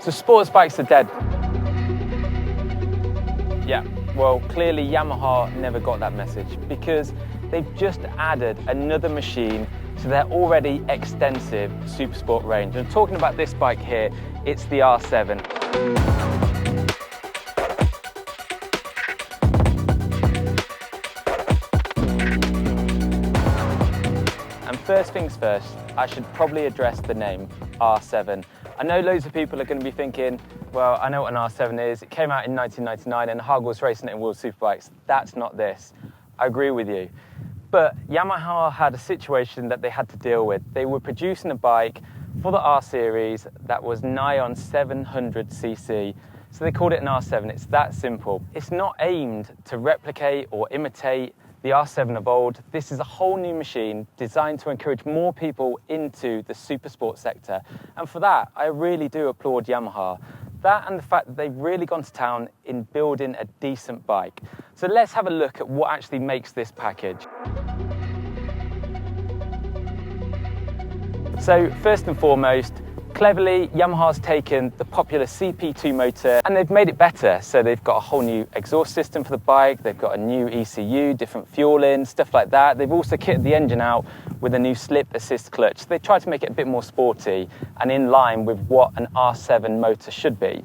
So sports bikes are dead. Yeah, well, clearly Yamaha never got that message because they've just added another machine to their already extensive Supersport range. And talking about this bike here, it's the R7. And first things first, I should probably address the name R7. I know loads of people are going to be thinking, well, I know what an R7 is. It came out in 1999 and Hag was racing it in World Superbikes. That's not this. I agree with you. But Yamaha had a situation that they had to deal with. They were producing a bike for the R series that was nigh on 700cc. So they called it an R7. It's that simple. It's not aimed to replicate or imitate the R7 of old. This is a whole new machine designed to encourage more people into the supersport sector. And for that, I really do applaud Yamaha. That and the fact that they've really gone to town in building a decent bike. So let's have a look at what actually makes this package. So first and foremost, cleverly, Yamaha's taken the popular CP2 motor and they've made it better. So they've got a whole new exhaust system for the bike, they've got a new ECU, different fueling, stuff like that. They've also kitted the engine out with a new slip assist clutch. So they tried to make it a bit more sporty and in line with what an R7 motor should be.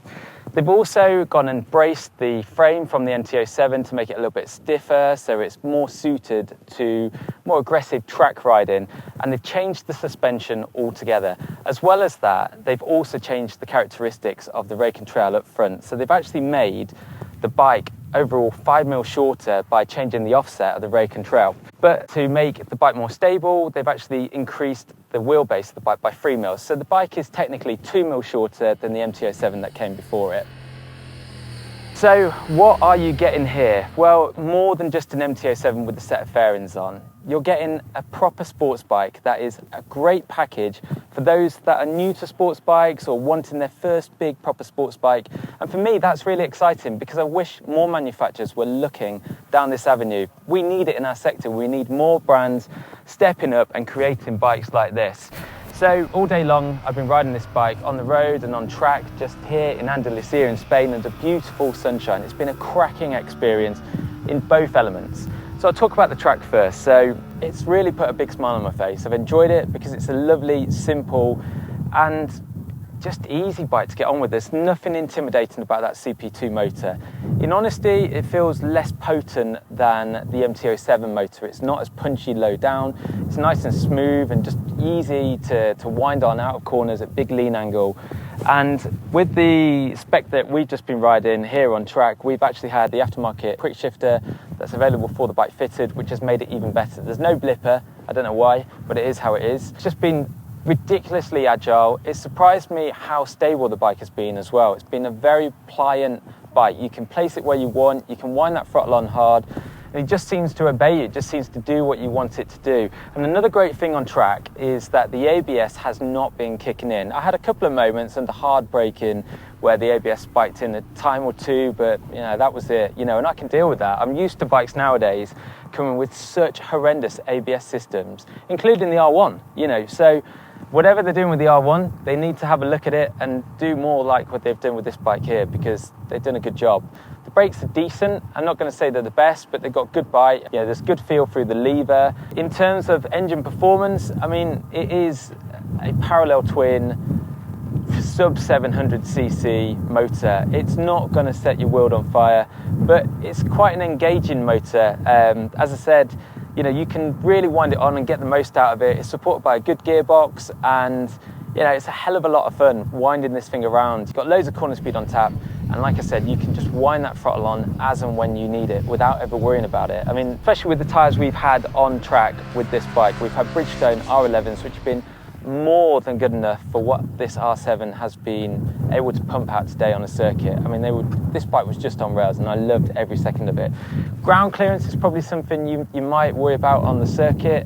They've also gone and braced the frame from the NT07 to make it a little bit stiffer, so it's more suited to more aggressive track riding, and they've changed the suspension altogether. As well as that, they've also changed the characteristics of the rake and trail up front. So they've actually made the bike overall 5mm shorter by changing the offset of the rake and trail. But to make the bike more stable, they've actually increased the wheelbase of the bike by 3mm. So the bike is technically 2mm shorter than the MT07 that came before it. So what are you getting here? Well, more than just an MT07 with a set of fairings on. You're getting a proper sports bike that is a great package for those that are new to sports bikes or wanting their first big proper sports bike. And for me, that's really exciting because I wish more manufacturers were looking down this avenue. We need it in our sector. We need more brands stepping up and creating bikes like this. So all day long, I've been riding this bike on the road and on track just here in Andalusia in Spain under beautiful sunshine. It's been a cracking experience in both elements. So I'll talk about the track first. So it's really put a big smile on my face. I've enjoyed it because it's a lovely, simple and just easy bike to get on with. There's nothing intimidating about that CP2 motor. In honesty, it feels less potent than the MT07 motor. It's not as punchy low down. It's nice and smooth and just easy to wind on out of corners at big lean angle. And with the spec that we've just been riding here on track, we've actually had the aftermarket quick shifter that's available for the bike fitted, which has made it even better. There's no blipper, I don't know why, but it is how it is. It's just been ridiculously agile. It surprised me how stable the bike has been as well. It's been a very pliant bike. You can place it where you want, you can wind that throttle on hard, and it just seems to obey you. It just seems to do what you want it to do. And another great thing on track is that the ABS has not been kicking in. I had a couple of moments under hard braking where the ABS spiked in a time or two, but that was it, and I can deal with that. I'm used to bikes nowadays coming with such horrendous ABS systems, including the R1, so whatever they're doing with the R1, they need to have a look at it and do more like what they've done with this bike here because they've done a good job. The brakes are decent. I'm not going to say they're the best, but they've got good bite. There's good feel through the lever. In terms of engine performance, it is a parallel twin sub 700cc motor. It's not going to set your world on fire, but it's quite an engaging motor. As I said, you can really wind it on and get the most out of it. It's supported by a good gearbox and it's a hell of a lot of fun winding this thing around. You've got loads of corner speed on tap, and like I said, you can just wind that throttle on as and when you need it without ever worrying about it. Especially with the tyres we've had on track with this bike. We've had Bridgestone R11s, which have been more than good enough for what this R7 has been able to pump out today on a circuit. This bike was just on rails and I loved every second of it. Ground clearance is probably something you might worry about on the circuit.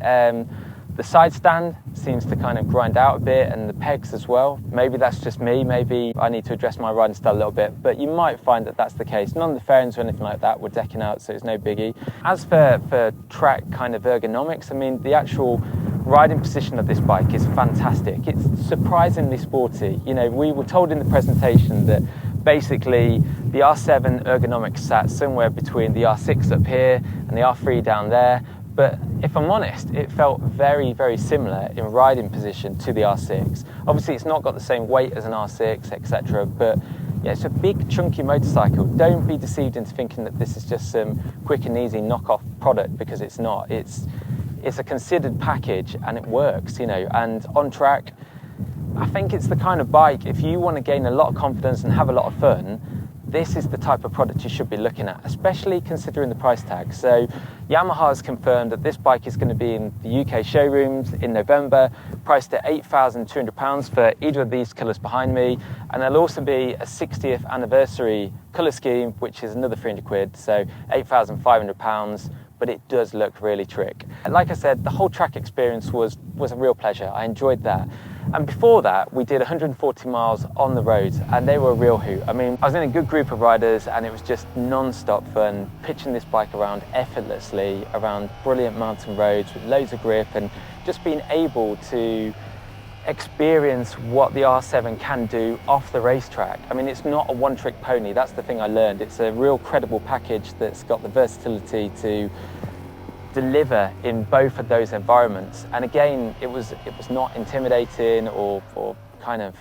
The side stand seems to kind of grind out a bit, and the pegs as well. Maybe that's just me, maybe I need to address my riding style a little bit, but you might find that that's the case. None of the fairings or anything like that were decking out, so it's no biggie. As for track kind of ergonomics, the actual riding position of this bike is fantastic. It's surprisingly sporty. You know, we were told in the presentation that basically the R7 ergonomics sat somewhere between the R6 up here and the R3 down there. But if I'm honest, it felt very, very similar in riding position to the R6. Obviously, it's not got the same weight as an R6, etc. But yeah, it's a big, chunky motorcycle. Don't be deceived into thinking that this is just some quick and easy knockoff product, because it's not. It's a considered package, and it works, you know. And on track, I think it's the kind of bike, if you want to gain a lot of confidence and have a lot of fun, this is the type of product you should be looking at, especially considering the price tag. So Yamaha has confirmed that this bike is going to be in the UK showrooms in November, priced at £8,200 for either of these colours behind me. And there'll also be a 60th anniversary colour scheme, which is another 300 quid, so £8,500. But it does look really trick. And like I said, the whole track experience was a real pleasure. I enjoyed that. And before that, we did 140 miles on the roads, and they were a real hoot. I mean, I was in a good group of riders, and it was just non-stop fun, pitching this bike around effortlessly, around brilliant mountain roads with loads of grip, and just being able to experience what the R7 can do off the racetrack. I mean, it's not a one-trick pony. That's the thing I learned. It's a real credible package that's got the versatility to deliver in both of those environments. And again, it was not intimidating or kind of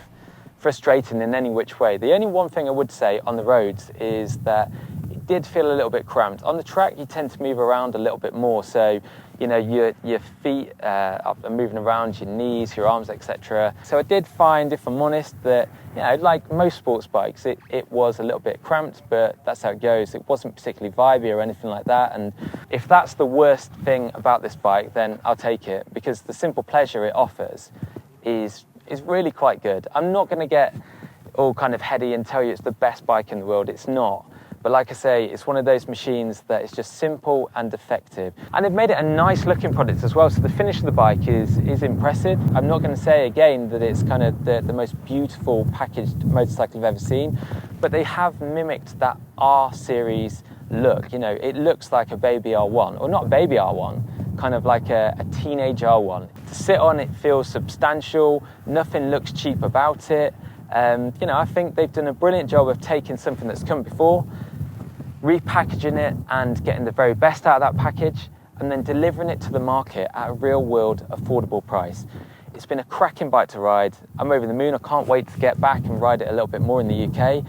frustrating in any which way. The only one thing I would say on the roads is that it did feel a little bit cramped. On the track, you tend to move around a little bit more, so you know, your feet are moving around, your knees, your arms, etc. So I did find, if I'm honest, that, you know, like most sports bikes, it was a little bit cramped, but that's how it goes. It wasn't particularly vibey or anything like that. And if that's the worst thing about this bike, then I'll take it, because the simple pleasure it offers is really quite good. I'm not going to get all kind of heady and tell you it's the best bike in the world. It's not. But like I say, it's one of those machines that is just simple and effective. And they've made it a nice looking product as well. So the finish of the bike is impressive. I'm not going to say again that it's kind of the most beautiful packaged motorcycle I've ever seen, but they have mimicked that R series look. You know, it looks like a baby R1, or not a baby R1, kind of like a teenage R1. To sit on, it feels substantial. Nothing looks cheap about it. You know, I think they've done a brilliant job of taking something that's come before, repackaging it and getting the very best out of that package, and then delivering it to the market at a real world affordable price. It's been a cracking bike to ride. I'm over the moon. I can't wait to get back and ride it a little bit more in the UK.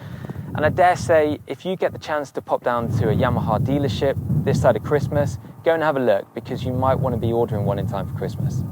And I dare say, if you get the chance to pop down to a Yamaha dealership this side of Christmas, go and have a look, because you might want to be ordering one in time for Christmas.